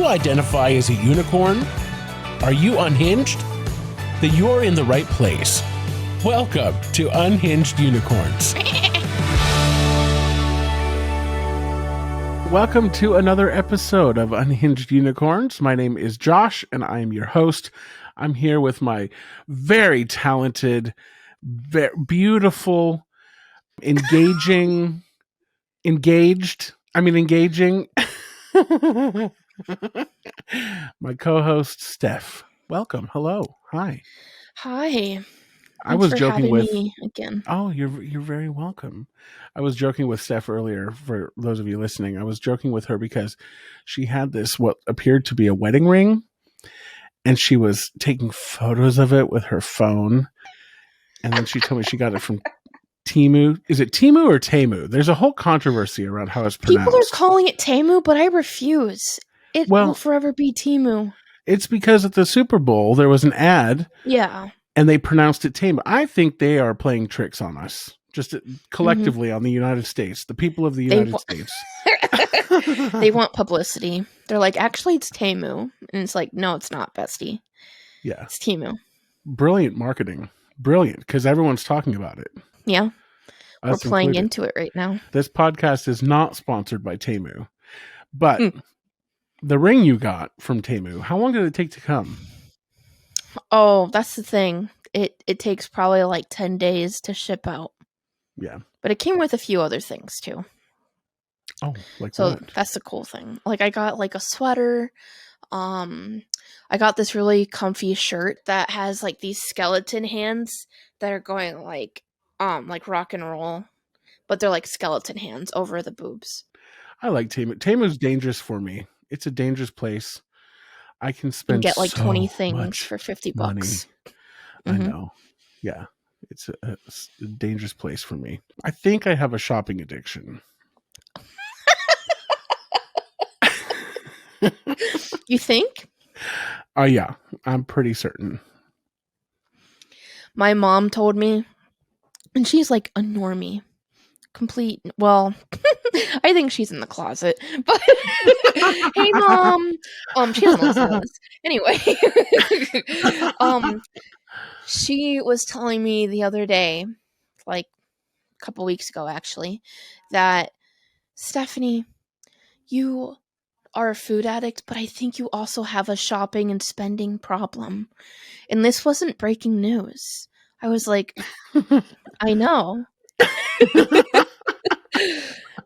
you identify as a unicorn? Are you unhinged? Then you're in the right place. Welcome to Unhinged Unicorns. Welcome to another episode of Unhinged Unicorns. My name is Josh, and I am your host. I'm here with my very talented, beautiful, engaging, my co-host, Steph. Welcome. Hello. Hi. Hi. I was joking with me again. Oh, you're very welcome. I was joking with Steph earlier. For those of you listening, I was joking with her because she had this what appeared to be a wedding ring, and she was taking photos of it with her phone. And then she told me she got it from Temu. Is it Temu or Temu? There's a whole controversy around how it's pronounced. People are calling it Temu, but I refuse. It will forever be Temu. It's because at the Super Bowl there was an ad. Yeah. And they pronounced it Temu. I think they are playing tricks on us, just collectively on the United States, the people of the United States. They want publicity. They're like, actually, it's Temu. And it's like, no, it's not, bestie. Yeah. It's Temu. Brilliant marketing. Brilliant, because everyone's talking about it. Yeah. We're playing included. into it right now. This podcast is not sponsored by Temu. But the ring you got from Temu, how long did it take to come? Oh, that's the thing. It takes probably like 10 days to ship out. Yeah. But it came with a few other things too. Oh, like so what? That's the cool thing. Like I got like a sweater. I got this really comfy shirt that has like these skeleton hands that are going like rock and roll, but they're like skeleton hands over the boobs. I like Temu. Temu's dangerous for me. It's a dangerous place. I can spend and get like so 20 things much for $50. Money. I know. Yeah. It's a dangerous place for me. I think I have a shopping addiction. You think? Yeah. I'm pretty certain. My mom told me, and she's like a normie. Complete. Well, I think she's in the closet, but hey, Mom. She doesn't listen to this. Anyway, she was telling me the other day, like a couple weeks ago, actually, that Stephanie, you are a food addict, but I think you also have a shopping and spending problem. And this wasn't breaking news. I was like, I know.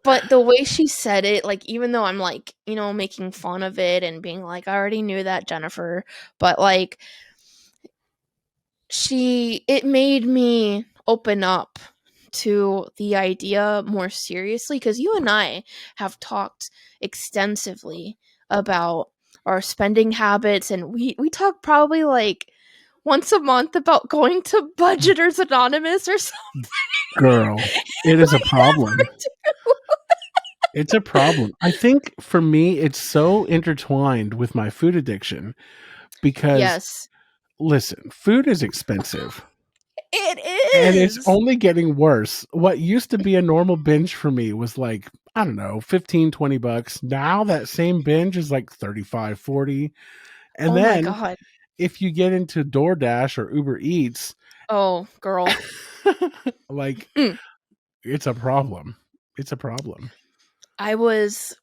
But the way she said it, like, even though I'm like, making fun of it and being like, I already knew that, Jennifer, but like, it made me open up to the idea more seriously, because you and I have talked extensively about our spending habits, and we talk probably like once a month about going to Budgeters Anonymous or something. Girl, it is a problem. It's a problem. I think for me, it's so intertwined with my food addiction because, listen, food is expensive. It is. And it's only getting worse. What used to be a normal binge for me was like, I don't know, $15-$20. Now that same binge is like $35, $40. And then my God. If you get into DoorDash or Uber Eats, oh, girl. like it's a problem. It's a problem. I was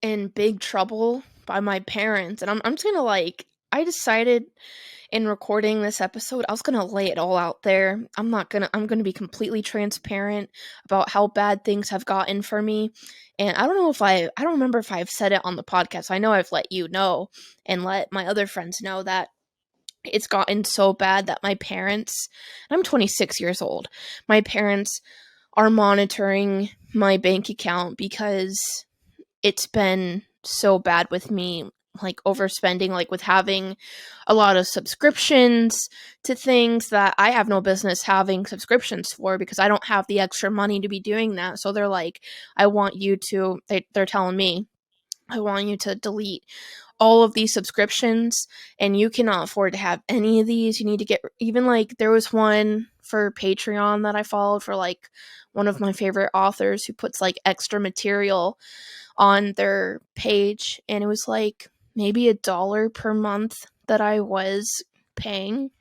in big trouble by my parents, and I'm just gonna I decided in recording this episode, I was gonna lay it all out there. I'm gonna be completely transparent about how bad things have gotten for me. And I don't remember if I've said it on the podcast. I know I've let you know and let my other friends know that it's gotten so bad that my parents, I'm 26 years old, my parents are monitoring my bank account because it's been so bad with me, like overspending, like with having a lot of subscriptions to things that I have no business having subscriptions for, because I don't have the extra money to be doing that. So they're like, they're telling me, I want you to delete all of these subscriptions, and you cannot afford to have any of these. You need to get, even like there was one for Patreon that I followed for like one of my favorite authors who puts like extra material on their page, and it was like maybe $1 per month that I was paying.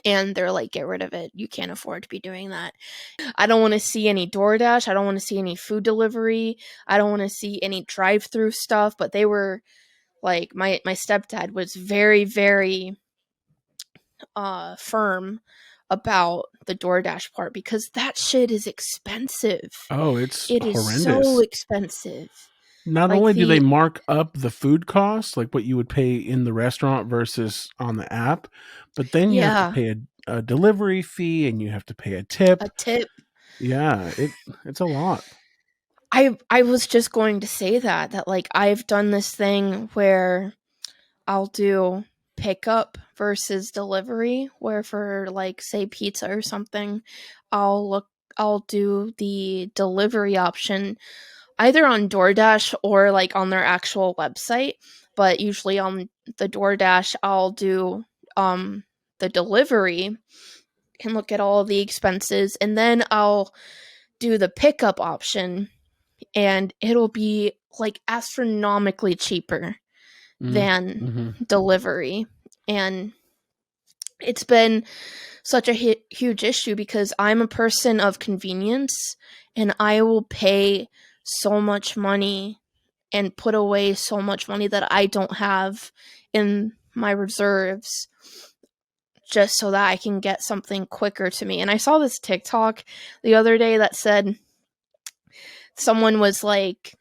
And they're like, get rid of it. You can't afford to be doing that. I don't want to see any DoorDash. I don't want to see any food delivery. I don't want to see any drive-through stuff. But they were like, my stepdad was very, very firm about the DoorDash part because that shit is expensive. Oh, it's It is so horrendous. expensive. Not Like only do they mark up the food costs, like what you would pay in the restaurant versus on the app, but then you have to yeah, pay a delivery fee and you have to pay a tip. a tip. Yeah, it's a lot. I was just going to say that like I've done this thing where I'll do pickup versus delivery, where for like say pizza or something, I'll do the delivery option either on DoorDash or like on their actual website, but usually on the DoorDash I'll do the delivery and look at all the expenses, and then I'll do the pickup option and it'll be like astronomically cheaper than Mm-hmm. delivery. And it's been such a huge issue because I'm a person of convenience and I will pay so much money and put away so much money that I don't have in my reserves just so that I can get something quicker to me. And I saw this TikTok the other day that said someone was like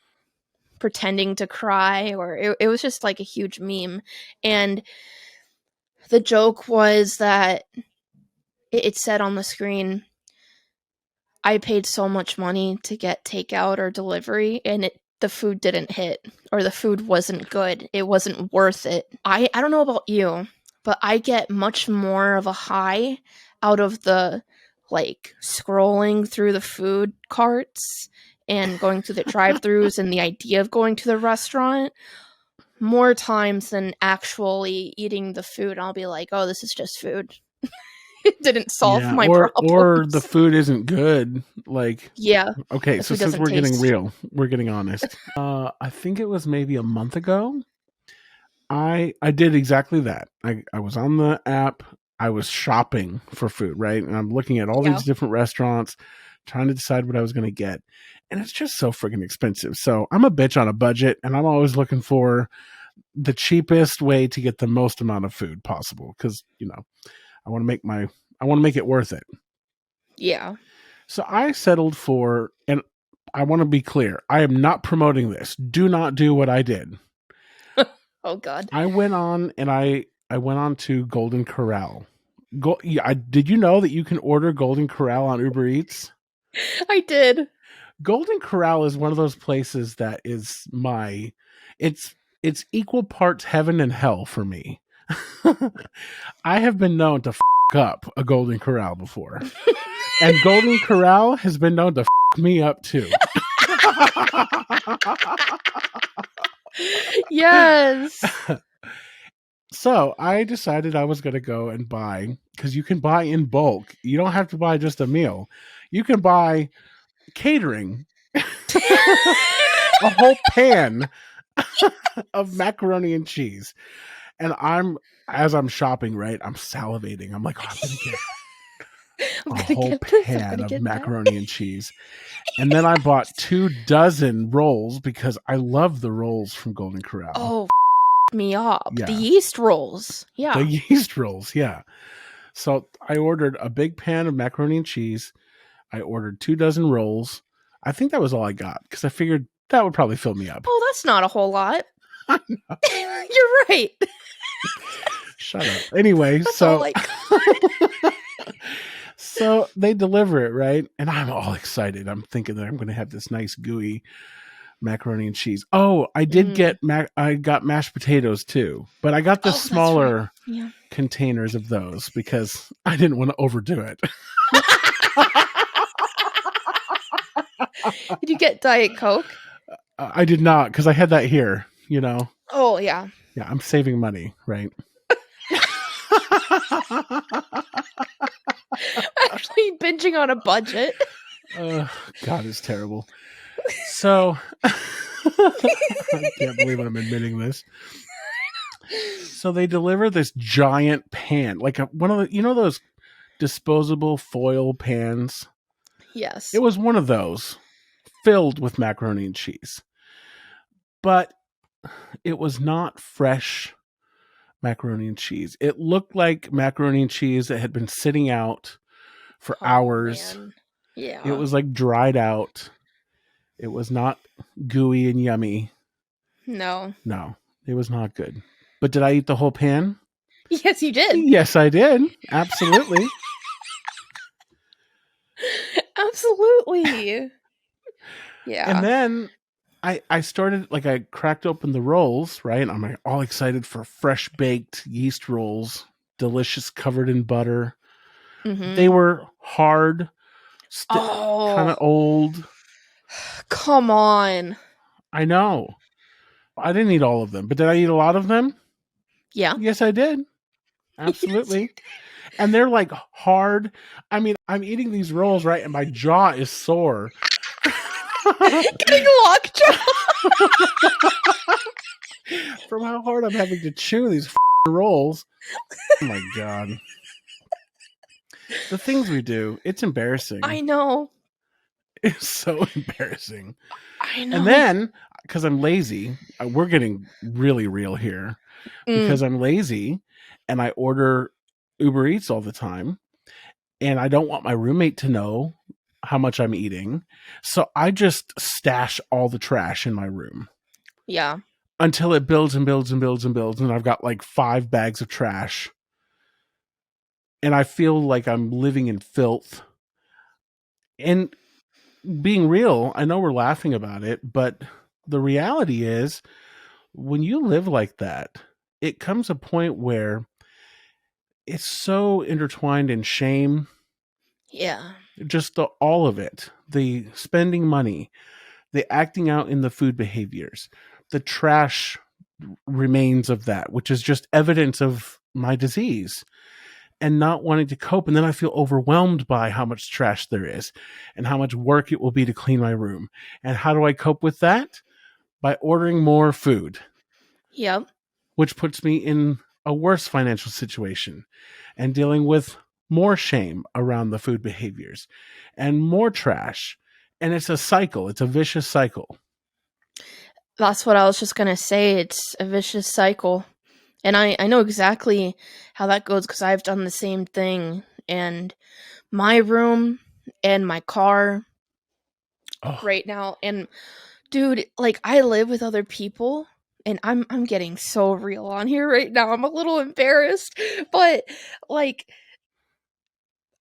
pretending to cry, or it was just like a huge meme. And the joke was that it said on the screen, I paid so much money to get takeout or delivery, and the food didn't hit, or the food wasn't good. It wasn't worth it. I don't know about you, but I get much more of a high out of the like scrolling through the food carts and going through the drive-throughs and the idea of going to the restaurant more times than actually eating the food. I'll be like, oh, this is just food. It didn't solve Yeah, my or the problems. food isn't good. Like, Yeah, okay, the so food since doesn't we're getting taste. real, we're getting honest. I think it was maybe a month ago. I did exactly that. I was on the app. I was shopping for food, right? And I'm looking at all Yeah. these different restaurants, trying to decide what I was going to get. And it's just so freaking expensive. So I'm a bitch on a budget, and I'm always looking for the cheapest way to get the most amount of food possible because I want to make I want to make it worth it. Yeah. So I settled for, and I want to be clear, I am not promoting this. Do not do what I did. Oh God. I went on and I went on to Golden Corral. Did you know that you can order Golden Corral on Uber Eats? I did. Golden Corral is one of those places that is it's equal parts heaven and hell for me. I have been known to up a Golden Corral before. And Golden Corral has been known to me up too. Yes. So I decided I was going to go and buy, because you can buy in bulk. You don't have to buy just a meal. You can buy catering, a whole pan of macaroni and cheese. And as I'm shopping, right, I'm salivating. I'm like, oh, I'm going to get I'm a gonna whole get this. I'm pan gonna of get that. macaroni and cheese. And then I bought 24 rolls because I love the rolls from Golden Corral. Oh, me up. The Yeah. yeast rolls. The Yeah. yeast rolls. Yeah. So I ordered a big pan of macaroni and cheese. I ordered 24 rolls. I think that was all I got because I figured that would probably fill me up. Oh, that's not a whole lot. You're right. Shut up. Anyway, That's so all I got. so they deliver it, right? And I'm all excited. I'm thinking that I'm going to have this nice gooey macaroni and cheese. Oh, I did get I got mashed potatoes too, but I got the Oh, that's right. smaller Yeah. containers of those because I didn't want to overdo it. Did you get Diet Coke? I did not because I had that here, Oh, yeah. Yeah, I'm saving money, right? Actually binging on a budget. God, it's terrible. So I can't believe I'm admitting this. So they deliver this giant pan, like one of the, those disposable foil pans. It Yes. was one of those filled with macaroni and cheese, but it was not fresh macaroni and cheese. It looked like macaroni and cheese that had been sitting out for Oh hours. man. It Yeah. was like dried out. It was not gooey and yummy. No. No, it was not good. But did I eat the whole pan? Yes, you did. Yes, I did. Absolutely. Absolutely. And Yeah. then I started, like, I cracked open the rolls, right? I'm like all excited for fresh baked yeast rolls, delicious, covered in butter. They Mhm. were hard, kind Oh, of old. come on. I know. I didn't eat all of them, but did I eat a lot of them? Yeah. Yes, I did. Yes. Absolutely. And they're like hard. I mean, I'm eating these rolls, right? And my jaw is sore. Getting lockjaw. From how hard I'm having to chew these rolls. Oh my God. The things we do, it's embarrassing. I know. It's so embarrassing. I And know. then, because I'm lazy, we're getting really real here. Mm, Because I'm lazy and I order Uber Eats all the time, and I don't want my roommate to know how much I'm eating. So I just stash all the trash in my room yeah. until it builds and builds and builds and builds. And I've got like 5 bags of trash. And I feel like I'm living in filth. And being real, I know we're laughing about it, but the reality is when you live like that, it comes a point where it's so intertwined in shame, Yeah. just all of it, the spending money, the acting out in the food behaviors, the trash remains of that, which is just evidence of my disease and not wanting to cope. And then I feel overwhelmed by how much trash there is and how much work it will be to clean my room. And how do I cope with that? By ordering more food, Yep. which puts me in a worse financial situation and dealing with more shame around the food behaviors and more trash. And it's a cycle, it's a vicious cycle. That's what I was just gonna say. It's a vicious cycle. And I know exactly how that goes because I've done the same thing. And my room and my car Oh, right now, and dude, like I live with other people, and I'm getting so real on here right now. I'm a little embarrassed, but like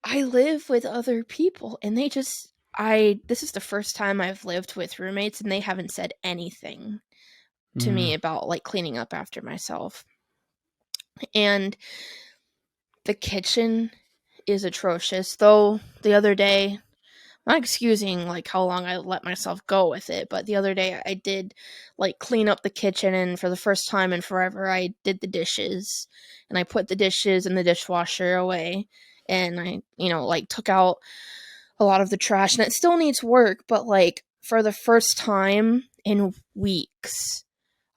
I live with other people, and they just I this is the first time I've lived with roommates, and they haven't said anything to mm, me about like cleaning up after myself. And the kitchen is atrocious. Though the other day, not excusing like how long I let myself go with it, but the other day I did like clean up the kitchen, and for the first time in forever I did the dishes, and I put the dishes in the dishwasher away, and I, like took out a lot of the trash, and it still needs work, but like for the first time in weeks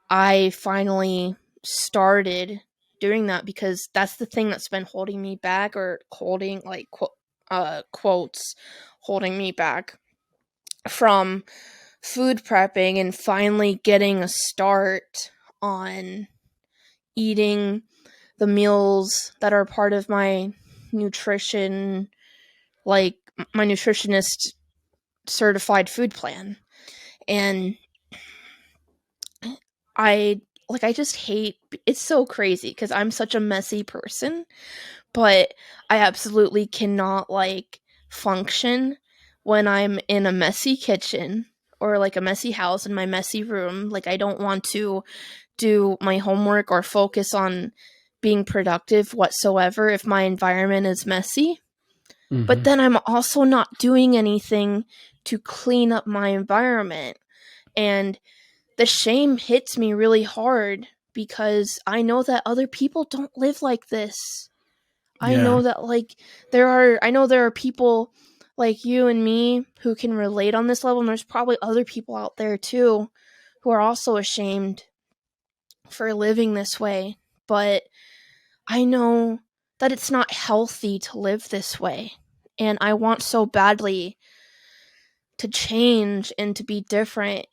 I finally started doing that because that's the thing that's been holding me back, or holding like quotes holding me back from food prepping and finally getting a start on eating the meals that are part of my nutrition, like my nutritionist certified food plan. And I just hate, it's so crazy because I'm such a messy person, but I absolutely cannot like function when I'm in a messy kitchen or like a messy house in my messy room. Like I don't want to do my homework or focus on being productive whatsoever if my environment is messy. But mm-hmm. then I'm also not doing anything to clean up my environment. And the shame hits me really hard because I know that other people don't live like this. I Yeah. know that like there are people like you and me who can relate on this level, and there's probably other people out there too who are also ashamed for living this way. but I know that it's not healthy to live this way. And I want so badly to change and to be different.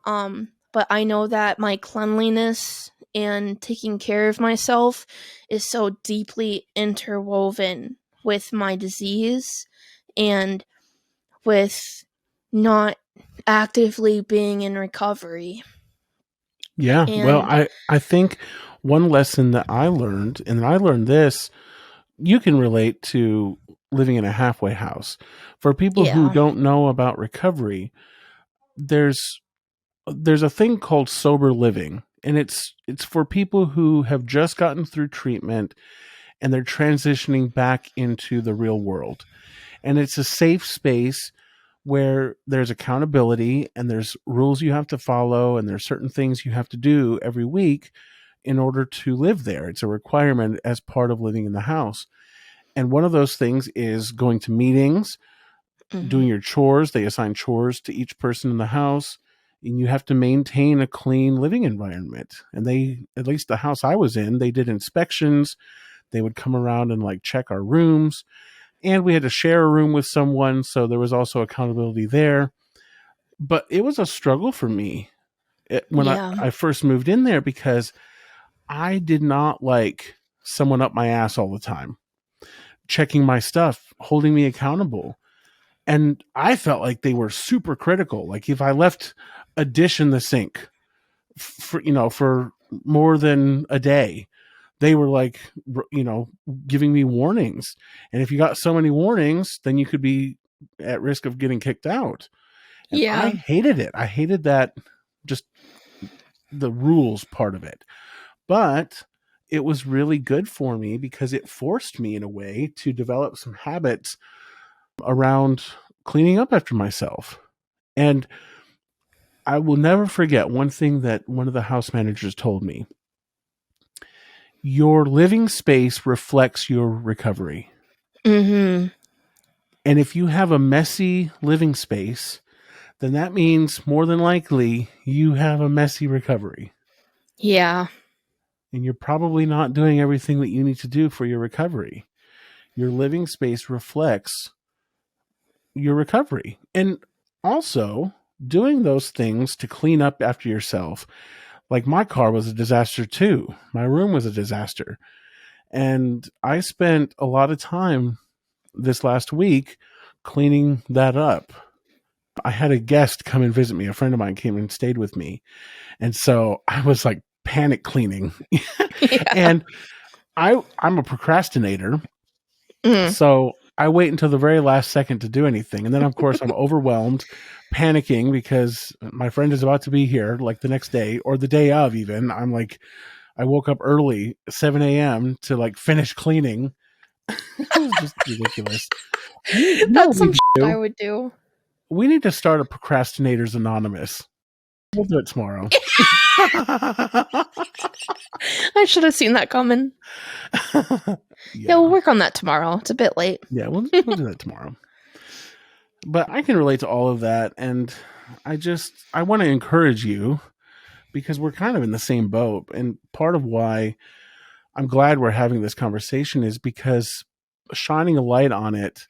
But I know that my cleanliness and taking care of myself is so deeply interwoven with my disease and with not actively being in recovery. Yeah. Well, And I think one lesson that I learned, and I learned this, you can relate to living in a halfway house. For people who yeah. don't know about recovery, there's there's a thing called sober living, and it's for people who have just gotten through treatment and they're transitioning back into the real world. And it's a safe space where there's accountability and there's rules you have to follow and there's certain things you have to do every week in order to live there. It's a requirement as part of living in the house. And one of those things is going to meetings, Hmm. doing your chores. They assign chores to each person in the house, and you have to maintain a clean living environment. And they, at least the house I was in, they did inspections. They would come around and like check our rooms, and we had to share a room with someone, so there was also accountability there. But it was a struggle for me when Yeah. I first moved in there, because I did not like someone up my ass all the time, checking my stuff, holding me accountable. And I felt like they were super critical. Like if I left a dish in the sink for more than a day, they were like, giving me warnings. And if you got so many warnings, then you could be at risk of getting kicked out. And I Yeah. hated it. I hated that, just the rules part of it. But it was really good for me because it forced me in a way to develop some habits around cleaning up after myself. And I will never forget one thing that one of the house managers told me: your living space reflects your recovery. Hmm. And if you have a messy living space, then that means more than likely you have a messy recovery. Yeah. And you're probably not doing everything that you need to do for your recovery. Your living space reflects your recovery. And also, doing those things to clean up after yourself. Like my car was a disaster too. My room was a disaster. And I spent a lot of time this last week cleaning that up. I had a guest come and visit me. A friend of mine came and stayed with me. And so I was like panic cleaning. Yeah. And I'm a procrastinator. Mm. So I wait until the very last second to do anything. And then, of course, I'm overwhelmed, panicking because my friend is about to be here like the next day or the day of, even. I'm like, I woke up early, 7 a.m., to like finish cleaning. It was just ridiculous. You know That's what we some need shit to I do? would do. We need to start a Procrastinators Anonymous. We'll do it tomorrow. I should have seen that coming. Yeah, we'll Yeah. work on that tomorrow. It's a bit late. Yeah, we'll do that tomorrow. But I can relate to all of that, and I want to encourage you because we're kind of in the same boat. And part of why I'm glad we're having this conversation is because shining a light on it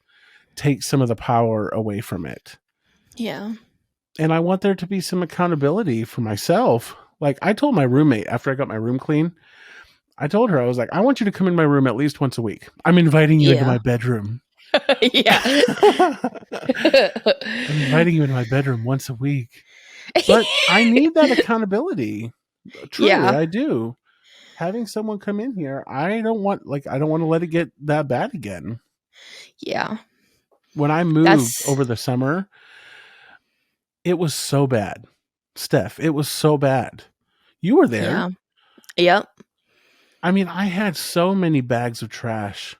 takes some of the power away from it. Yeah. And I want there to be some accountability for myself. Like I told my roommate after I got my room clean, I told her, I was like, I want you to come in my room at least once a week. I'm inviting you into Yeah. my bedroom. Yeah. I'm inviting you into my bedroom once a week. But I need that accountability. Truly, Yeah. I do. Having someone come in here, I don't want to let it get that bad again. Yeah. When I moved That's over the summer, it was so bad. Steph, it was so bad. You were there. yeah. Yep. I mean, I had so many bags of trash,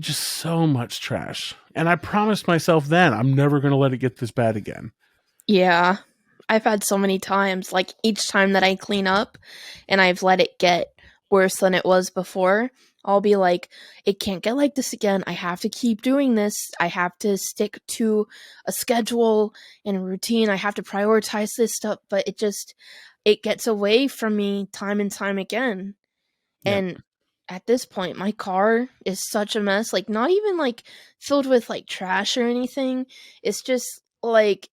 just so much trash. And I promised myself then I'm never going to let it get this bad again. Yeah. I've had so many times, like each time that I clean up and I've let it get worse than it was before, I'll be like, it can't get like this again. I have to keep doing this. I have to stick to a schedule and a routine. I have to prioritize this stuff, but it gets away from me time and time again. Yep. And at this point, my car is such a mess. Like, not even like filled with like trash or anything. It's just like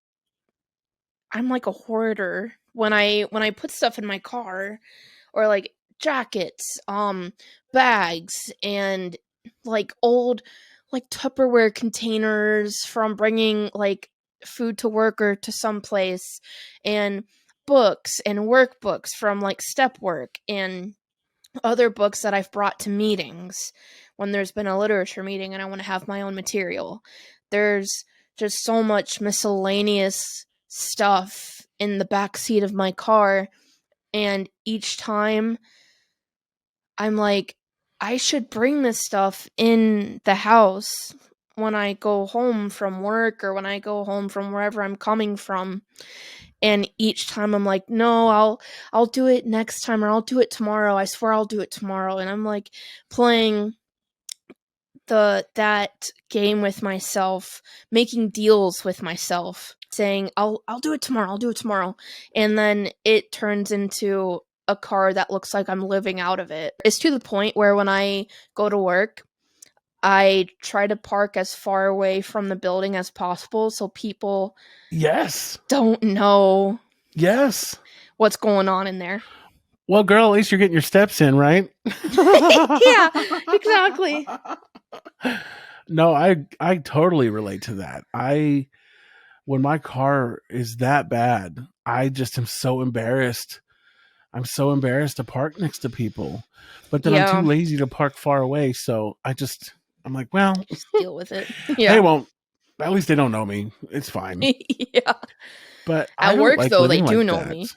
I'm like a hoarder when I put stuff in my car, or like jackets, bags, and like old like Tupperware containers from bringing like food to work or to some place, and books and workbooks from like step work, and other books that I've brought to meetings when there's been a literature meeting and I want to have my own material. There's just so much miscellaneous stuff in the back seat of my car, and each time I'm like, I should bring this stuff in the house when I go home from work or when I go home from wherever I'm coming from. And each time I'm like, no, I'll do it next time, or I'll do it tomorrow. I swear I'll do it tomorrow. And I'm like playing that game with myself, making deals with myself, saying I'll do it tomorrow. I'll do it tomorrow. And then it turns into a car that looks like I'm living out of it. It's to the point where when I go to work, I try to park as far away from the building as possible so people Yes. don't know Yes. what's going on in there. Well, girl, at least you're getting your steps in, right? Yeah, exactly. No, I totally relate to that. When my car is that bad, I just am so embarrassed. I'm so embarrassed to park next to people. But then I'm too Yeah, lazy to park far away, so I'm like, well, just deal with it. they Yeah. won't. At least they don't know me. It's fine. Yeah. But I At don't work, like though, they living do like know that. me.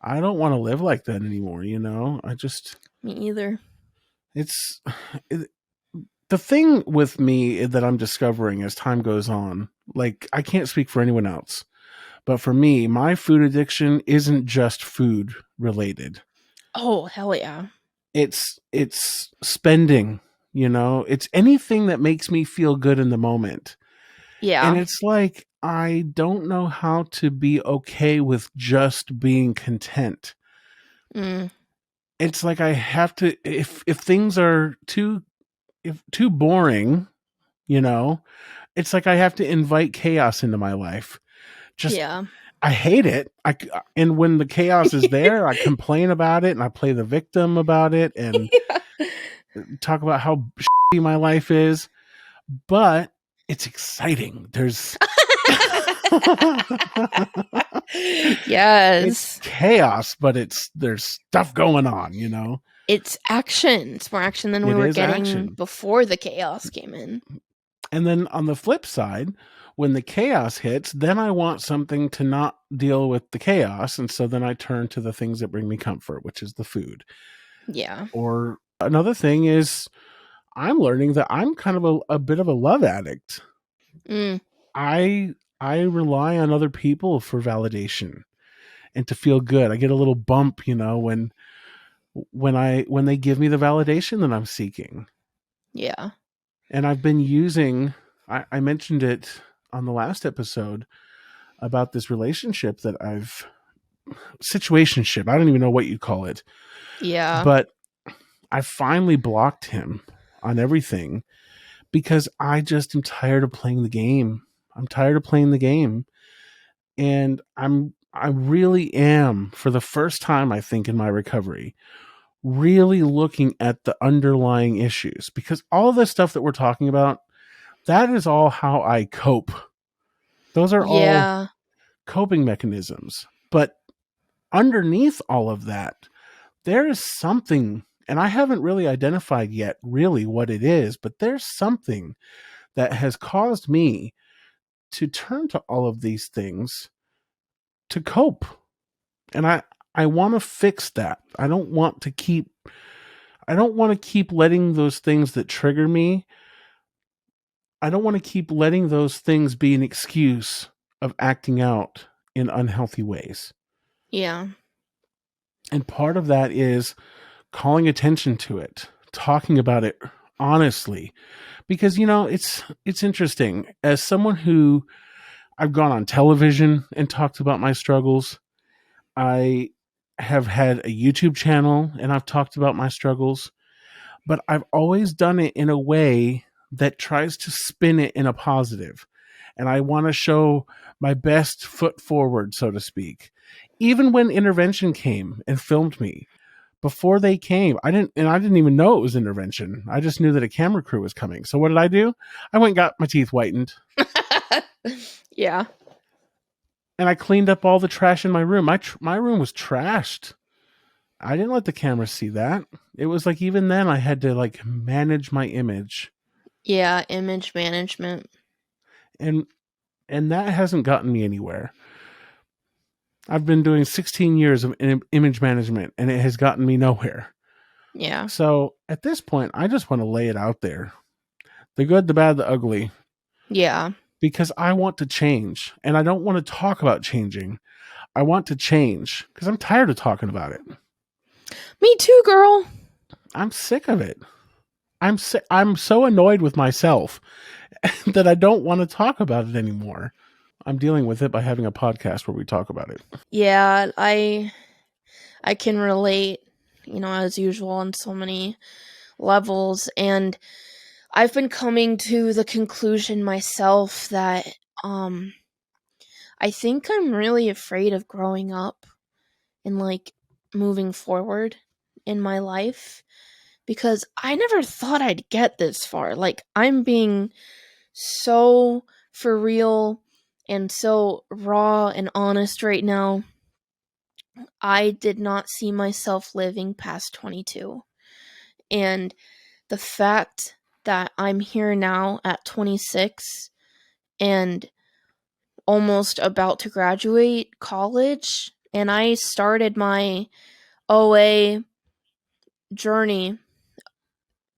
I don't want to live like that anymore, you know? Me either. It's it, the thing with me that I'm discovering as time goes on. Like, I can't speak for anyone else, but for me, my food addiction isn't just food related. Oh, hell yeah. It's spending, you know? It's anything that makes me feel good in the moment. And Yeah. it's like I don't know how to be okay with just being content. Mm, It's like I have to, if things are too boring, you know, it's like I have to invite chaos into my life. Just yeah. I hate it. And when the chaos is there, I complain about it and I play the victim about it and talk about how shitty my life is. But it's exciting. It's Yes. chaos, but there's stuff going on, you know. It's action. It's more action than we It were is getting action. before the chaos came in. And then on the flip side, when the chaos hits, then I want something to not deal with the chaos. And so then I turn to the things that bring me comfort, which is the food. Yeah. Or another thing is I'm learning that I'm kind of a bit of a love addict. Mm, I rely on other people for validation and to feel good. I get a little bump, you know, when they give me the validation that I'm seeking. yeah. And I've been using I mentioned it on the last episode about this relationship that I've situationship. I don't even know what you'd call it. Yeah. But I finally blocked him on everything because I just am tired of playing the game. I'm tired of playing the game. And I really am, for the first time I think in my recovery, really looking at the underlying issues, because all the stuff that we're talking about, that is all how I cope. Those are all Yeah. coping mechanisms. But underneath all of that, there is something, and I haven't really identified yet really what it is, but there's something that has caused me to turn to all of these things to cope. And I want to fix that. I don't want to keep letting those things that trigger me. I don't want to keep letting those things be an excuse of acting out in unhealthy ways. Yeah. And part of that is calling attention to it, talking about it honestly, because you know, it's interesting as someone who I've gone on television and talked about my struggles. I have had a YouTube channel and I've talked about my struggles, but I've always done it in a way that tries to spin it in a positive. And I want to show my best foot forward, so to speak. Even when intervention came and filmed me, before they came, I didn't even know it was intervention. I just knew that a camera crew was coming. So what did I do? I went and got my teeth whitened. Yeah. And I cleaned up all the trash in my room. My room was trashed. I didn't let the camera see that. It was like even then I had to like manage my image. Yeah, image management. And that hasn't gotten me anywhere. I've been doing 16 years of image management and it has gotten me nowhere. Yeah. So at this point, I just want to lay it out there. The good, the bad, the ugly. Yeah. Because I want to change and I don't want to talk about changing. I want to change because I'm tired of talking about it. Me too, girl. I'm sick of it. I'm so annoyed with myself that I don't want to talk about it anymore. I'm dealing with it by having a podcast where we talk about it. Yeah, I can relate, as usual on so many levels, and I've been coming to the conclusion myself that I think I'm really afraid of growing up and like moving forward in my life because I never thought I'd get this far. Like, I'm being so for real and so raw and honest right now. I did not see myself living past 22. And the fact that I'm here now at 26 and almost about to graduate college, and I started my OA journey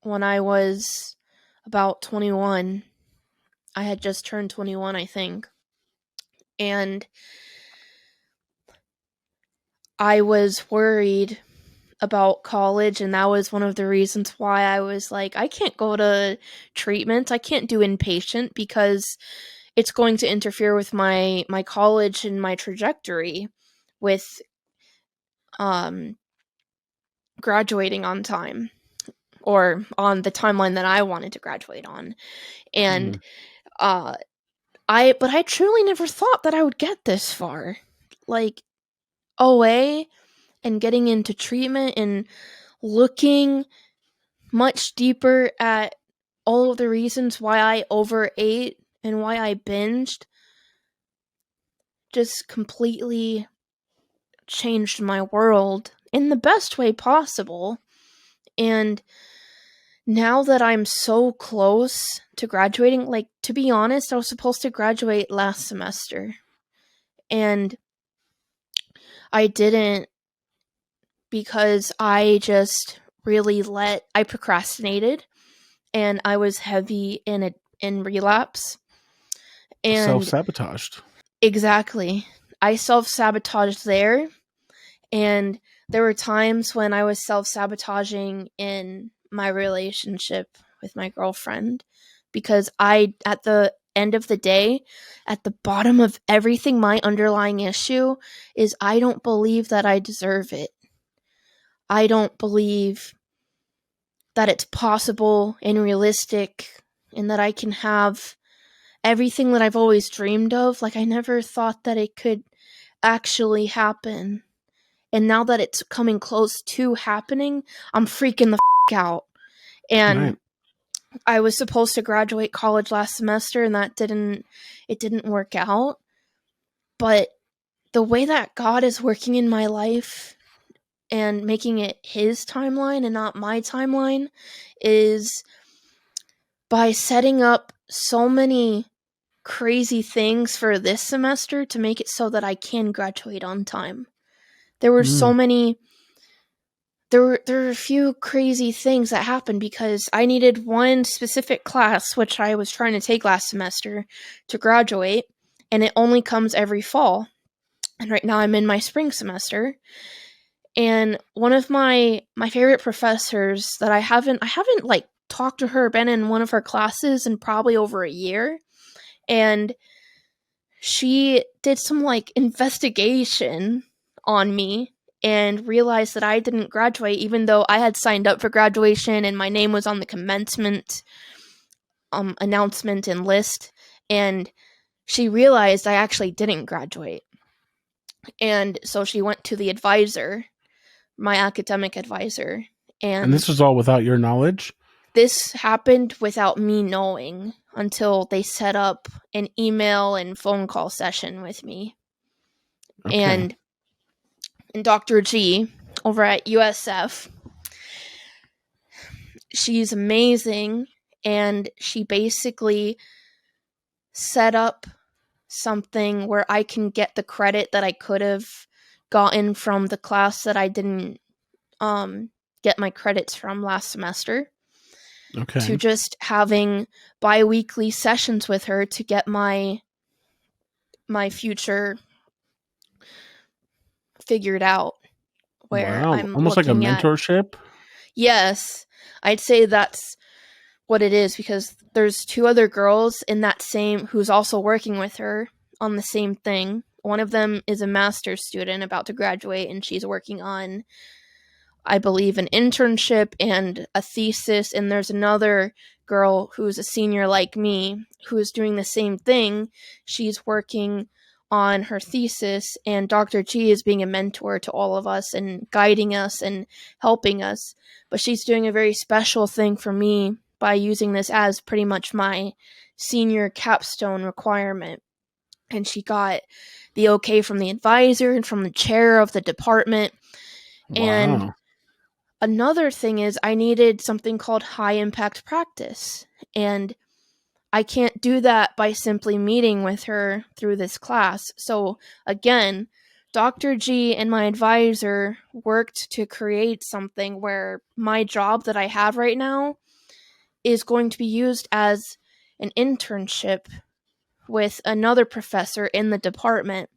when I was about 21. I had just turned 21, I think. And I was worried about college, and that was one of the reasons why I was like, I can't go to treatment. I can't do inpatient because it's going to interfere with my college and my trajectory with graduating on time or on the timeline that I wanted to graduate on. And uh I truly never thought that I would get this far. Like, OA and getting into treatment and looking much deeper at all of the reasons why I overate and why I binged just completely changed my world in the best way possible. And now that I'm so close to graduating, like, to be honest, I was supposed to graduate last semester. And I didn't because I just really I procrastinated and I was heavy in relapse. And Self-sabotaged. exactly. I self-sabotaged there, and there were times when I was self-sabotaging in my relationship with my girlfriend because at the end of the day, at the bottom of everything, my underlying issue is I don't believe that I deserve it. I don't believe that it's possible and realistic and that I can have everything that I've always dreamed of. Like, I never thought that it could actually happen. And now that it's coming close to happening, I'm freaking the out. And Right. I was supposed to graduate college last semester and it didn't work out. But the way that God is working in my life and making it his timeline and not my timeline is by setting up so many crazy things for this semester to make it so that I can graduate on time. There were so many there were a few crazy things that happened because I needed one specific class which I was trying to take last semester to graduate, and it only comes every fall. And right now I'm in my spring semester. And one of my favorite professors that I haven't like talked to her, been in one of her classes in probably over a year, and she did some like investigation on me and realized that I didn't graduate, even though I had signed up for graduation and my name was on the commencement announcement and list. And she realized I actually didn't graduate. And so she went to the advisor, my academic advisor. And And this was all without your knowledge? this happened without me knowing until they set up an email and phone call session with me. Okay. And Dr. G over at USF, she's amazing. And she basically set up something where I can get the credit that I could have gotten from the class that I didn't get my credits from last semester, Okay. to just having bi-weekly sessions with her to get my future figured out, where Wow. I'm Almost like a looking at. mentorship? Yes, I'd say that's what it is, because there's two other girls in that same who's also working with her on the same thing. One of them is a master's student about to graduate, and she's working on, I believe, an internship and a thesis. And there's another girl who's a senior like me who's doing the same thing. She's working on her thesis, and Dr. G is being a mentor to all of us and guiding us and helping us. But she's doing a very special thing for me by using this as pretty much my senior capstone requirement. And she got the okay from the advisor and from the chair of the department. And Wow. another thing is, I needed something called high impact practice. And I can't do that by simply meeting with her through this class. So again, Dr. G and my advisor worked to create something where my job that I have right now is going to be used as an internship with another professor in the department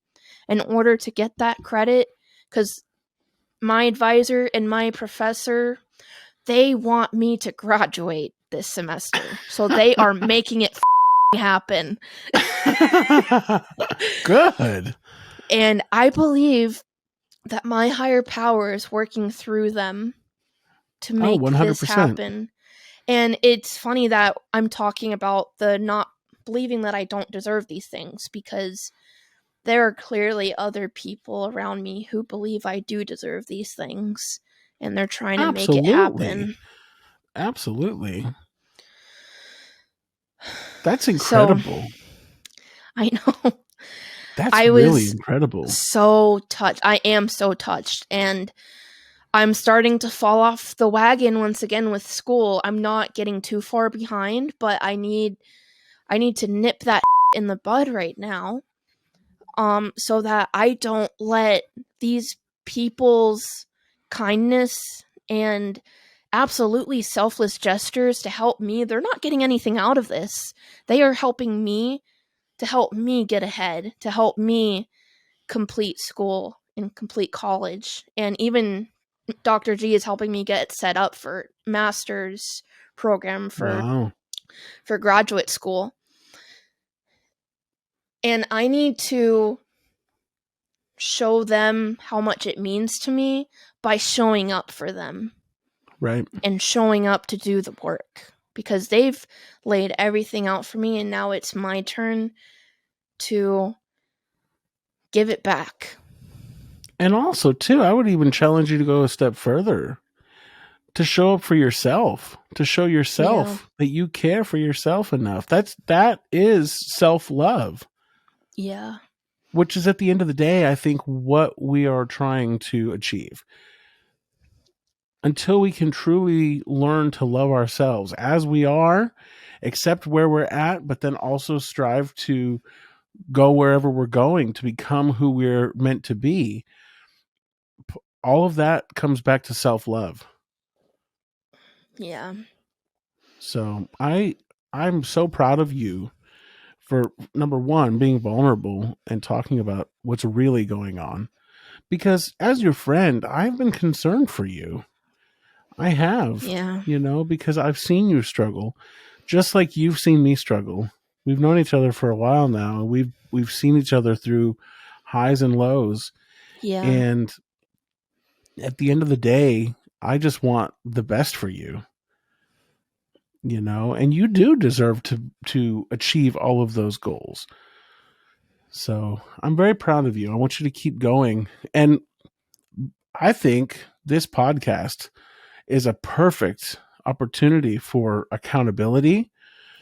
in order to get that credit, because my advisor and my professor, they want me to graduate this semester. So they are making it happen. Good. And I believe that my higher power is working through them to make this 100%. happen. And it's funny that I'm talking about the not believing that I don't deserve these things, because there are clearly other people around me who believe I do deserve these things, and they're trying to make it happen. Absolutely. That's So, incredible. I know. That's I really was incredible. so touched. I am so touched. And I'm starting to fall off the wagon once again with school. I'm not getting too far behind, but I need to nip that in the bud right now. So that I don't let these people's kindness and absolutely selfless gestures to help me, they're not getting anything out of this. They are helping me to help me get ahead, to help me complete school and complete college. And even Dr. G is helping me get set up for master's program Wow. for graduate school. And I need to show them how much it means to me by showing up for them. Right. And showing up to do the work, because they've laid everything out for me, and now it's my turn to give it back. And also, too, I would even challenge you to go a step further, to show up for yourself, to show yourself that you care for yourself enough. That is self-love. Yeah. Which is, at the end of the day, I think, what we are trying to achieve. Until we can truly learn to love ourselves as we are, accept where we're at, but then also strive to go wherever we're going to become who we're meant to be, all of that comes back to self-love. Yeah. So I'm so proud of you for, number one, being vulnerable and talking about what's really going on. Because as your friend, I've been concerned for you. I have, Yeah. because I've seen you struggle, just like you've seen me struggle. We've known each other for a while now. We've seen each other through highs and lows. Yeah. And at the end of the day, I just want the best for you, and you do deserve to achieve all of those goals. So I'm very proud of you. I want you to keep going. And I think this podcast is a perfect opportunity for accountability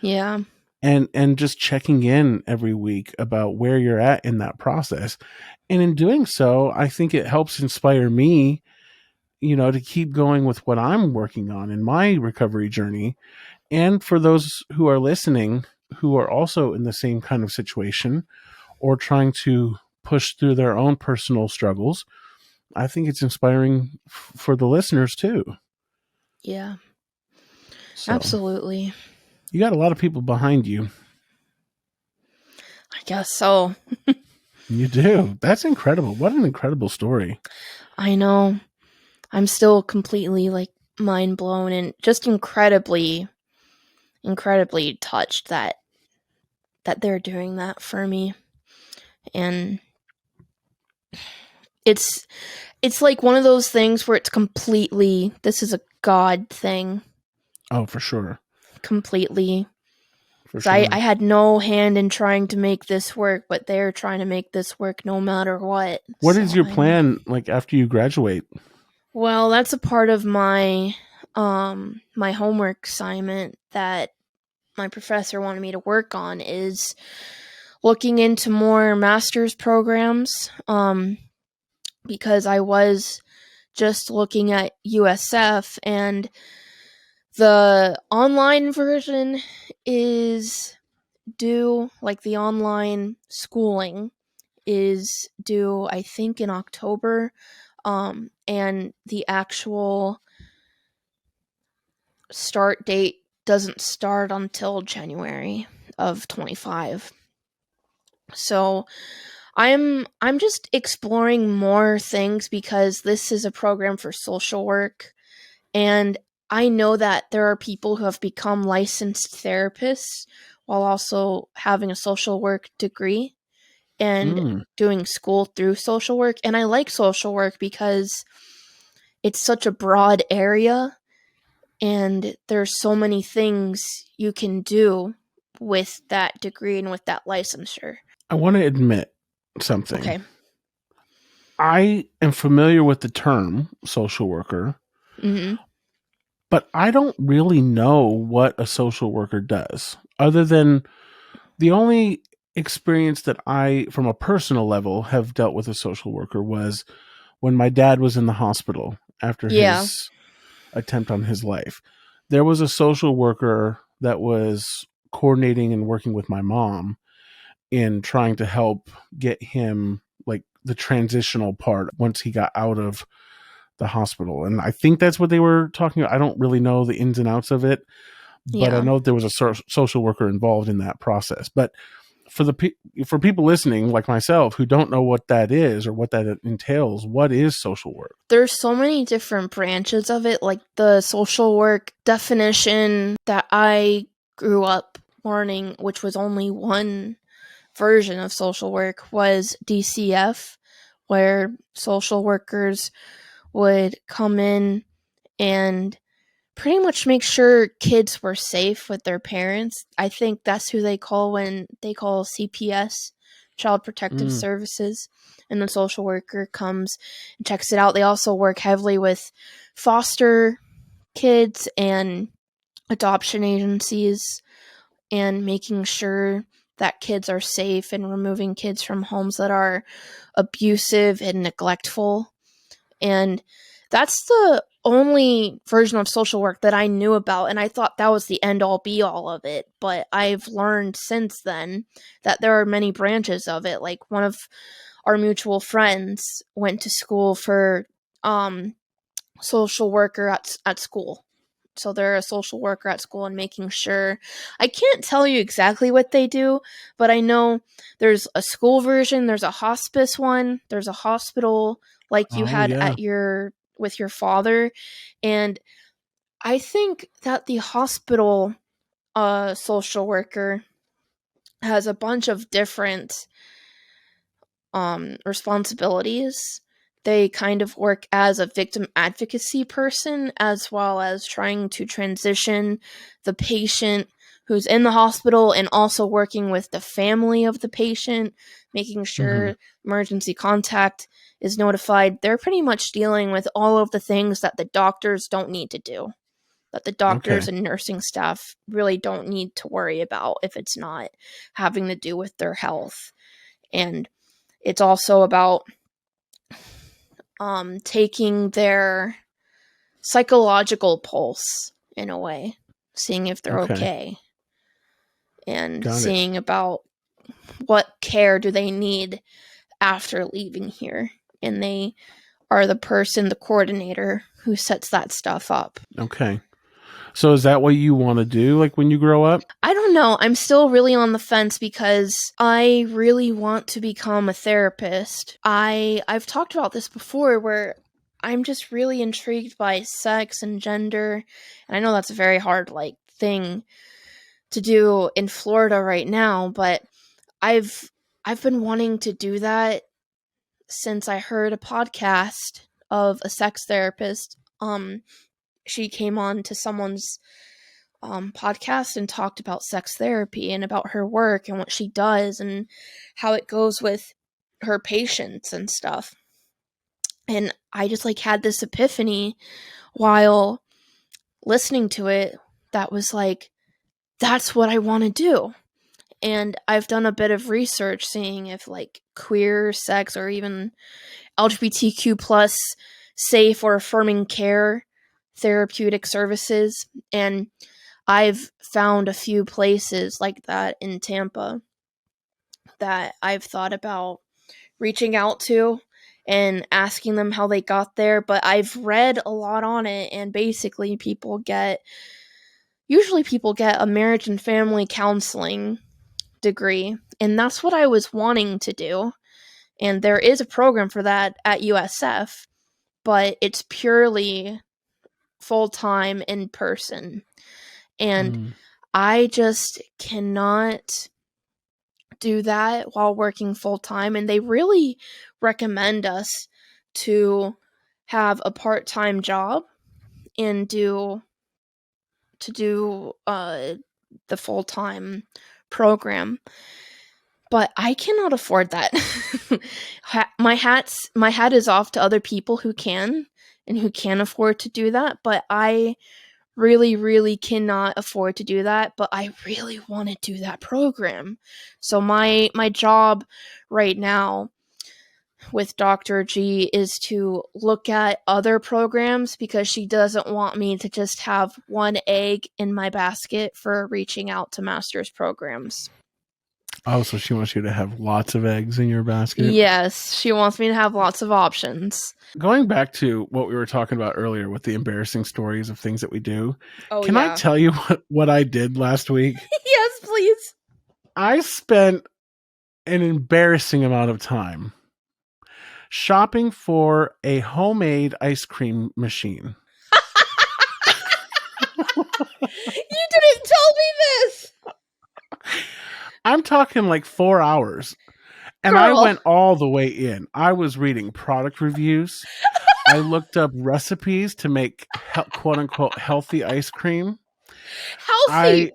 Yeah. and just checking in every week about where you're at in that process. And in doing so, I think it helps inspire me, to keep going with what I'm working on in my recovery journey. And for those who are listening who are also in the same kind of situation or trying to push through their own personal struggles, I think it's inspiring for the listeners too. Yeah. So Absolutely. you got a lot of people behind you. I guess so. You do. That's incredible. What an incredible story. I know. I'm still completely like mind blown and just incredibly touched that they're doing that for me. And it's like one of those things where it's completely, this is a God thing. Oh, for sure. Completely. For So I sure. had no hand in trying to make this work, but they're trying to make this work no matter what. What So is your plan like after you graduate? well, that's a part of my my homework assignment that my professor wanted me to work on is looking into more master's programs because I was just looking at USF and the online version is due, like the online schooling is due, I think, in October. And the actual start date doesn't start until January of 25. So I'm just exploring more things because this is a program for social work, and I know that there are people who have become licensed therapists while also having a social work degree and Mm. doing school through social work. And I like social work because it's such a broad area and there's so many things you can do with that degree and with that licensure. I want to admit something. Okay. I am familiar with the term social worker, Mhm. but I don't really know what a social worker does other than the only experience that I, from a personal level, have dealt with a social worker was when my dad was in the hospital after Yeah. his attempt on his life. There was a social worker that was coordinating and working with my mom in trying to help get him like the transitional part once he got out of the hospital. And I think that's what they were talking about. I don't really know the ins and outs of it, but I Yeah. know there was a social worker involved in that process. But for people listening like myself who don't know what that is or what that entails, what is social work? There's so many different branches of it. Like the social work definition that I grew up learning, which was only one version of social work, was DCF, where social workers would come in and pretty much make sure kids were safe with their parents. I think that's who they call when they call CPS, Child Protective Mm. Services, and the social worker comes and checks it out. They also work heavily with foster kids and adoption agencies and making sure that kids are safe and removing kids from homes that are abusive and neglectful. And that's the only version of social work that I knew about, and I thought that was the end all be all of it. But I've learned since then that there are many branches of it. Like one of our mutual friends went to school for social worker at school. So they're a social worker at school and making sure. I can't tell you exactly what they do, but I know there's a school version, there's a hospice one, there's a hospital like you Oh, had yeah. at your with your father. And I think that the hospital social worker has a bunch of different responsibilities They kind of work as a victim advocacy person, as well as trying to transition the patient who's in the hospital and also working with the family of the patient, making Mm-hmm. sure emergency contact is notified. They're pretty much dealing with all of the things that the doctors don't need to do, that the doctors Okay. and nursing staff really don't need to worry about if it's not having to do with their health. And it's also about taking their psychological pulse in a way, seeing if they're Okay. okay, and Got it. seeing about what care do they need after leaving here. And they are the person, the coordinator, who sets that stuff up. Okay. So is that what you want to do, like, when you grow up? I don't know. I'm still really on the fence because I really want to become a therapist. I've talked about this before where I'm just really intrigued by sex and gender. And I know that's a very hard thing to do in Florida right now, but I've been wanting to do that since I heard a podcast of a sex therapist. She came on to someone's podcast and talked about sex therapy and about her work and what she does and how it goes with her patients and stuff. And I just had this epiphany while listening to it that was that's what I want to do. And I've done a bit of research seeing if queer sex or even LGBTQ plus safe or affirming care therapeutic services, and I've found a few places like that in Tampa that I've thought about reaching out to and asking them how they got there, but I've read a lot on it, and basically people get a marriage and family counseling degree, and that's what I was wanting to do. And there is a program for that at USF, but it's purely full-time in person. And Mm. I just cannot do that while working full-time. And they really recommend us to have a part-time job and do the full-time program. But I cannot afford that. My hat is off to other people who can and who can afford to do that, but I really, really cannot afford to do that, but I really want to do that program. So my job right now with Dr. G is to look at other programs because she doesn't want me to just have one egg in my basket for reaching out to master's programs. Oh, so she wants you to have lots of eggs in your basket? Yes, she wants me to have lots of options. Going back to what we were talking about earlier with the embarrassing stories of things that we do, Oh, can I yeah. tell you what I did last week? Yes, please. I spent an embarrassing amount of time shopping for a homemade ice cream machine. You didn't tell me this! I'm talking like 4 hours. And I Girl. went all the way in. I was reading product reviews. I looked up recipes to make quote unquote healthy ice cream. Healthy!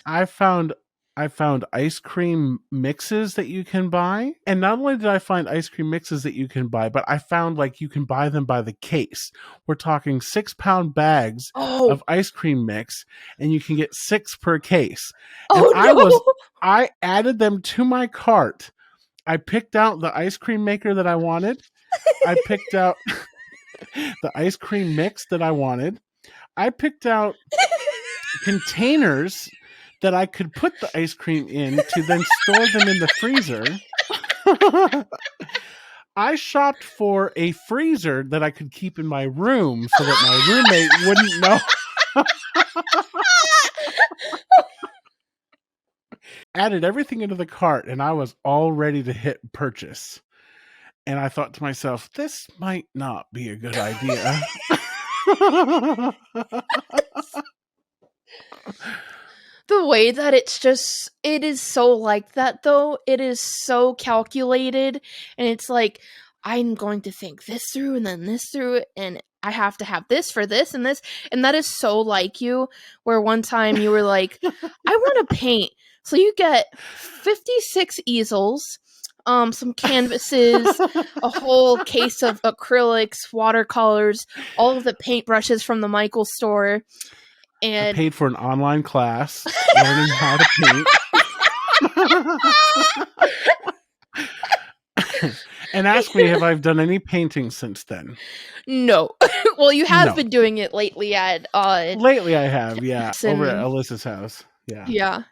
I found ice cream mixes that you can buy. And not only did I find ice cream mixes that you can buy, but I found you can buy them by the case. We're talking 6-pound bags Oh. of ice cream mix, and you can get 6 per case. And Oh, no! I added them to my cart. I picked out the ice cream maker that I wanted. I picked out the ice cream mix that I wanted. I picked out containers that I could put the ice cream in to then store them in the freezer. I shopped for a freezer that I could keep in my room so that my roommate wouldn't know. Added everything into the cart, and I was all ready to hit purchase. And I thought to myself, this might not be a good idea. The way that it is so like that, though. It is so calculated, and it's I'm going to think this through and then this through, and I have to have this for this and this. And that is so like you, where one time you were like, I want to paint. So you get 56 easels, some canvases, a whole case of acrylics, watercolors, all of the paintbrushes from the Michael store. I And paid for an online class learning how to paint. And ask me if I've done any painting since then. no. Well, you have No. been doing it lately at Lately I have, yeah. Over at and- Alyssa's house. Yeah. yeah.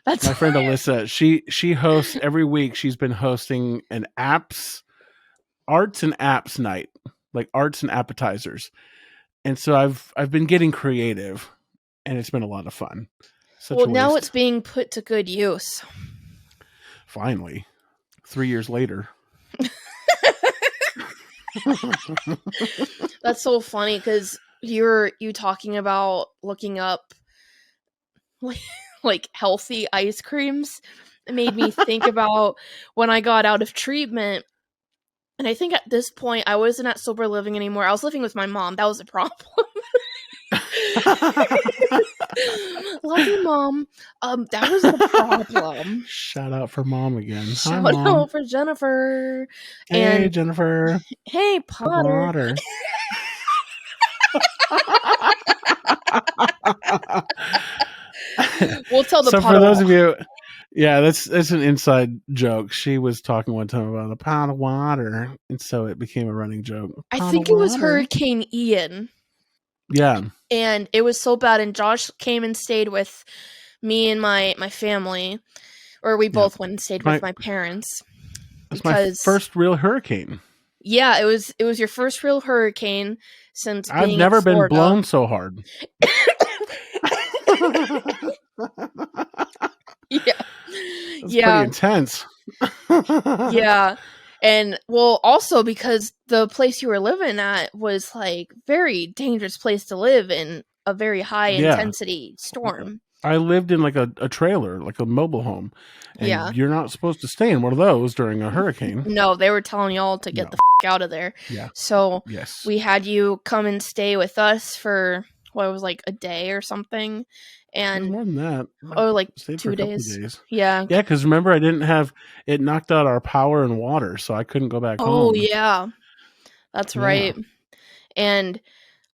That's My friend Alyssa, she hosts every week. She's been hosting an arts and apps night, like arts and appetizers. And so I've been getting creative, and it's been a lot of fun. well, now it's being put to good use. Finally, 3 years later. That's so funny because you talking about looking up like healthy ice creams. It made me think about when I got out of treatment. And I think at this point I wasn't at sober living anymore. I was living with my mom. That was a problem. Love you, Mom. That was a problem. Shout out for Mom again. Shout Hi, Mom. out for Jennifer. Hey, And Jennifer. hey, Potter. We'll tell the so Potter. for those of you, yeah, that's an inside joke. She was talking one time about a pot of water, and so it became a running joke. I think it was Hurricane Ian. Yeah. And it was so bad, and Josh came and stayed with me and my family, or we both went and stayed with my parents. It's my first real hurricane. Yeah, it was your first real hurricane since being I've never in been Florida. blown so hard. Yeah. That's pretty intense. Yeah. And well, also because the place you were living at was like very dangerous place to live in a very high intensity storm. I lived in like a trailer, like a mobile home. And you're not supposed to stay in one of those during a hurricane. No, they were telling y'all to get the out of there. Yeah. So we had you come and stay with us for what was like a day or something. And more than that. Oh, like 2 days. Yeah. Yeah, because remember, I didn't have it knocked out our power and water, so I couldn't go back home. Oh, yeah. That's right. And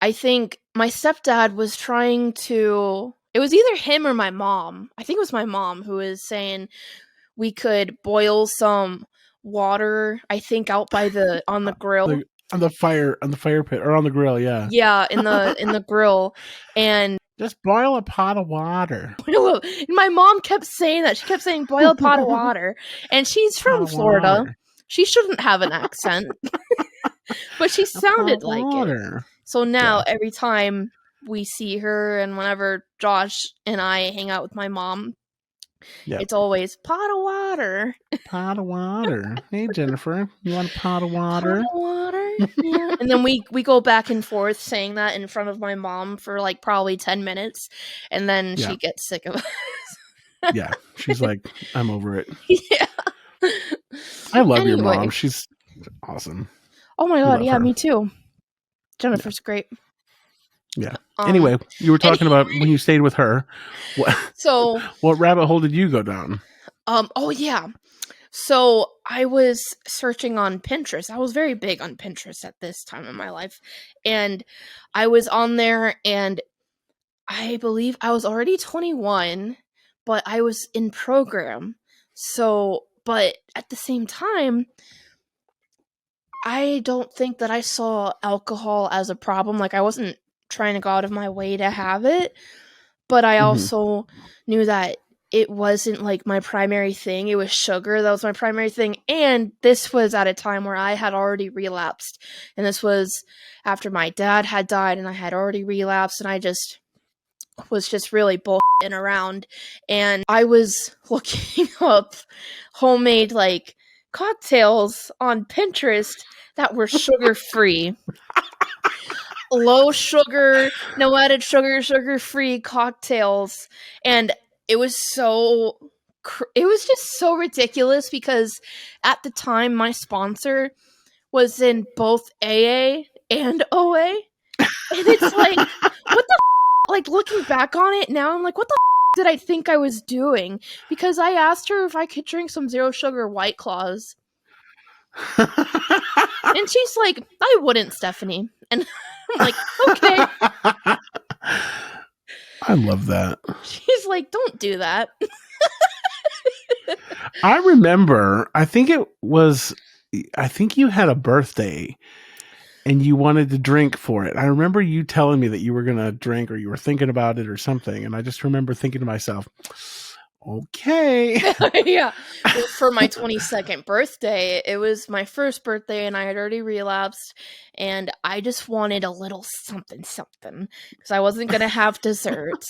I think my stepdad was trying to, it was either him or my mom. I think it was my mom who was saying we could boil some water, I think out by on the grill. On the fire pit or on the grill, yeah. Yeah, in the grill. And just boil a pot of water. My mom kept saying that. She kept saying, boil a pot of water. And she's from Florida. Water. She shouldn't have an accent. But she sounded like it. So now, every time we see her and whenever Josh and I hang out with my mom, it's always pot of water. Pot of water. Hey, Jennifer, you want a pot of water? Pot of water? Yeah. And then we go back and forth saying that in front of my mom for like probably 10 minutes. And then she gets sick of us. Yeah. She's like, I'm over it. Yeah. I love your mom. She's awesome. Oh my God. Yeah, me too. Jennifer's great. Yeah. Anyway, you were talking about when you stayed with her. What rabbit hole did you go down? Oh yeah. So I was searching on Pinterest. I was very big on Pinterest at this time in my life. And I was on there and I believe I was already 21, but I was in program. So, but at the same time, I don't think that I saw alcohol as a problem. Like I wasn't trying to go out of my way to have it, but I also knew that it wasn't like my primary thing. It was sugar that was my primary thing, and this was at a time where I had already relapsed, and this was after my dad had died and I had already relapsed, and I just was just really bullshitting around. And I was looking up homemade like cocktails on Pinterest that were sugar free. Low sugar, no added sugar, sugar-free cocktails. And it was just so ridiculous because at the time my sponsor, was in both AA and OA. And it's like, what the like, looking back on it now, I'm like, what the did I think I was doing? Because I asked her if I could drink some zero sugar White Claws. And she's like, I wouldn't, Stephanie. And I'm like, okay. I love that. She's like, don't do that. I remember, I think you had a birthday and you wanted to drink for it. I remember you telling me that you were going to drink or you were thinking about it or something. And I just remember thinking to myself, okay. Yeah. Well, for my 22nd birthday, it was my first birthday and I had already relapsed. And I just wanted a little something because I wasn't going to have dessert.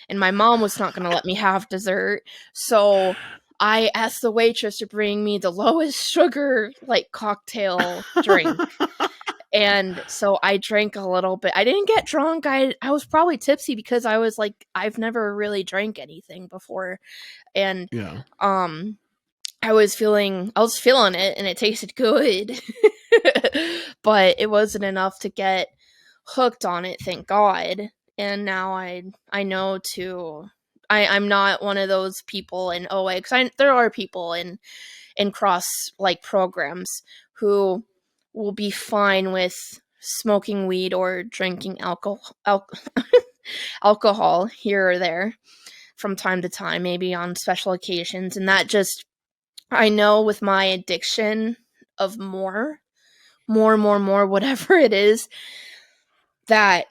And my mom was not going to let me have dessert. So I asked the waitress to bring me the lowest sugar, like, cocktail drink. And so I drank a little bit. I didn't get drunk. I was probably tipsy because I was like, I've never really drank anything before. And Yeah. I was feeling it and it tasted good. But it wasn't enough to get hooked on it, thank God. And now I know I'm not one of those people in OA, because there are people in cross, like, programs who will be fine with smoking weed or drinking alcohol here or there from time to time, maybe on special occasions. And that just, I know with my addiction of more, whatever it is, that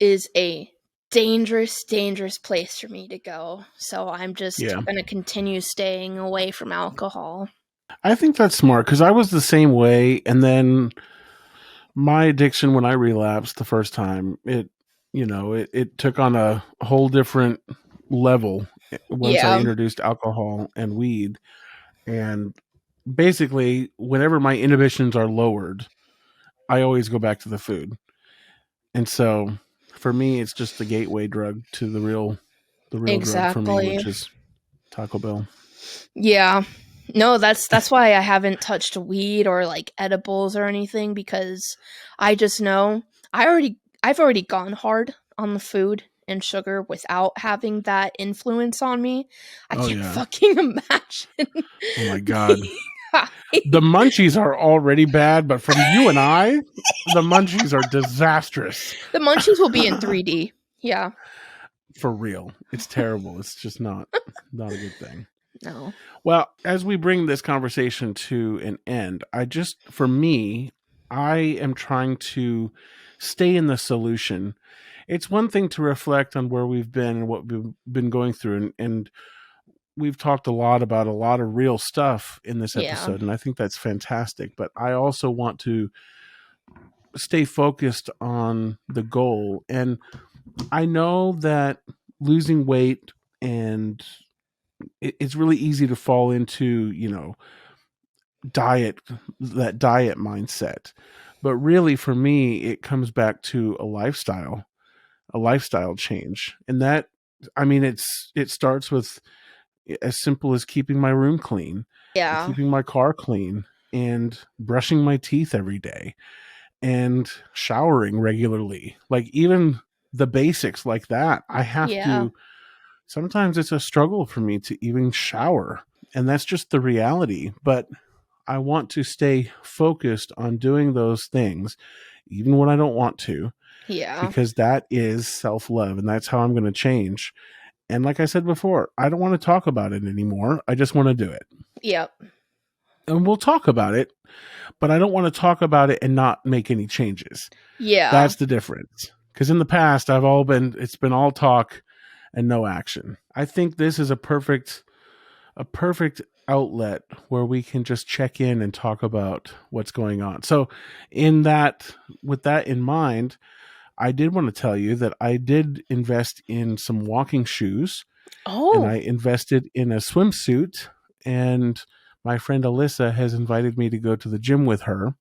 is a dangerous place for me to go. So I'm just going to continue staying away from alcohol. I think that's smart because I was the same way. And then my addiction, when I relapsed the first time, it took on a whole different level once I introduced alcohol and weed. And basically, whenever my inhibitions are lowered, I always go back to the food. And so for me, it's just the gateway drug to the real drug for me, which is Taco Bell. Yeah. No, that's why I haven't touched weed or, like, edibles or anything, because I just know I've already gone hard on the food and sugar without having that influence on me. I can't fucking imagine. Oh my God. The munchies are already bad, but from you and I, the munchies are disastrous. The munchies will be in 3D. Yeah. For real. It's terrible. It's just not a good thing. No. Well, as we bring this conversation to an end, for me, I am trying to stay in the solution. It's one thing to reflect on where we've been and what we've been going through. And we've talked a lot about a lot of real stuff in this episode. And I think that's fantastic. But I also want to stay focused on the goal. And I know that losing weight and it's really easy to fall into, that diet mindset. But really for me, it comes back to a lifestyle change. And that, it starts with as simple as keeping my room clean, keeping my car clean, and brushing my teeth every day and showering regularly. Like, even the basics like that, I have to. Sometimes it's a struggle for me to even shower, and that's just the reality. But I want to stay focused on doing those things, even when I don't want to. Yeah. Because that is self-love, and that's how I'm going to change. And like I said before, I don't want to talk about it anymore. I just want to do it. Yep. And we'll talk about it, but I don't want to talk about it and not make any changes. Yeah. That's the difference. Because in the past, it's been all talk and no action. I think this is a perfect outlet where we can just check in and talk about what's going on. So with that in mind, I did want to tell you that I did invest in some walking shoes. Oh. And I invested in a swimsuit, and my friend Alyssa has invited me to go to the gym with her.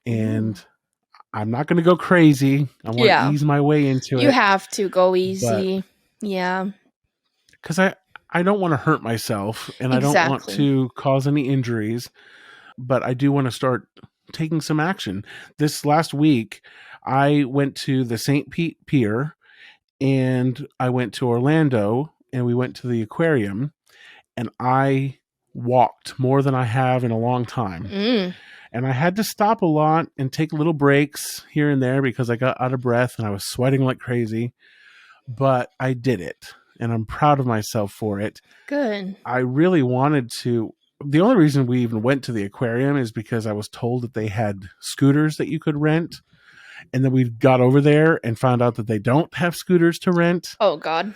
And I'm not going to go crazy. I want to ease my way into it. You have to go easy. Yeah. Because I don't want to hurt myself, and I don't want to cause any injuries, but I do want to start taking some action. This last week, I went to the St. Pete Pier, and I went to Orlando, and we went to the aquarium, and I walked more than I have in a long time. And I had to stop a lot and take little breaks here and there because I got out of breath and I was sweating like crazy. But I did it, and I'm proud of myself for it. Good. I really wanted to. The only reason we even went to the aquarium is because I was told that they had scooters that you could rent. And then we got over there and found out that they don't have scooters to rent. Oh, God.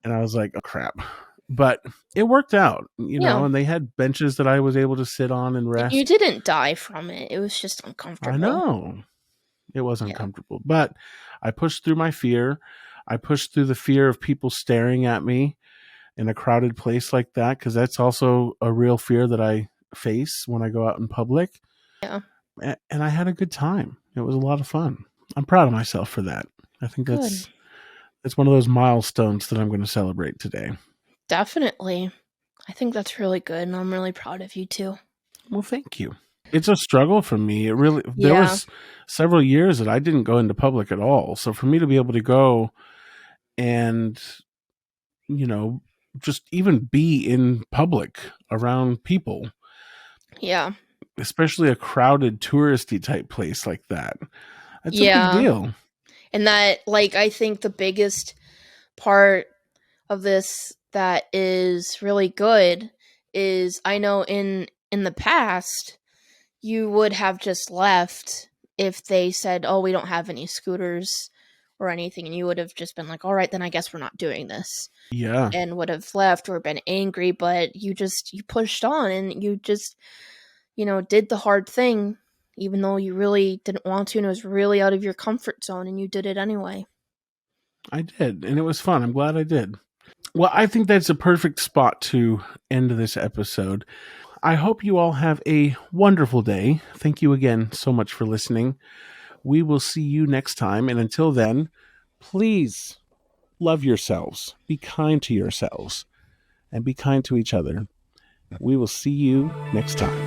And I was like, oh, crap. But it worked out, and they had benches that I was able to sit on and rest. You didn't die from it. It was just uncomfortable. I know. It was uncomfortable. But I pushed through my fear. I pushed through the fear of people staring at me in a crowded place like that, because that's also a real fear that I face when I go out in public. Yeah. And I had a good time. It was a lot of fun. I'm proud of myself for that. I think that's one of those milestones that I'm going to celebrate today. Definitely. I think that's really good, and I'm really proud of you too. Well, thank you. It's a struggle for me. There was several years that I didn't go into public at all. So for me to be able to go and, just even be in public around people. Yeah. Especially a crowded touristy type place like that. That's a big deal. And that, I think the biggest part of this that is really good is, I know in the past, you would have just left if they said, oh, we don't have any scooters or anything. And you would have just been like, all right, then I guess we're not doing this. Yeah. And would have left or been angry, but you pushed on and you just, did the hard thing, even though you really didn't want to, and it was really out of your comfort zone, and you did it anyway. I did, and it was fun. I'm glad I did. Well, I think that's a perfect spot to end this episode. I hope you all have a wonderful day. Thank you again so much for listening. We will see you next time, and until then, please love yourselves, be kind to yourselves, and be kind to each other. We will see you next time.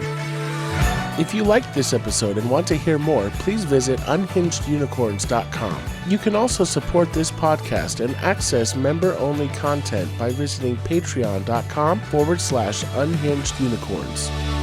If you liked this episode and want to hear more, please visit unhingedunicorns.com. You can also support this podcast and access member-only content by visiting patreon.com/unhingedunicorns.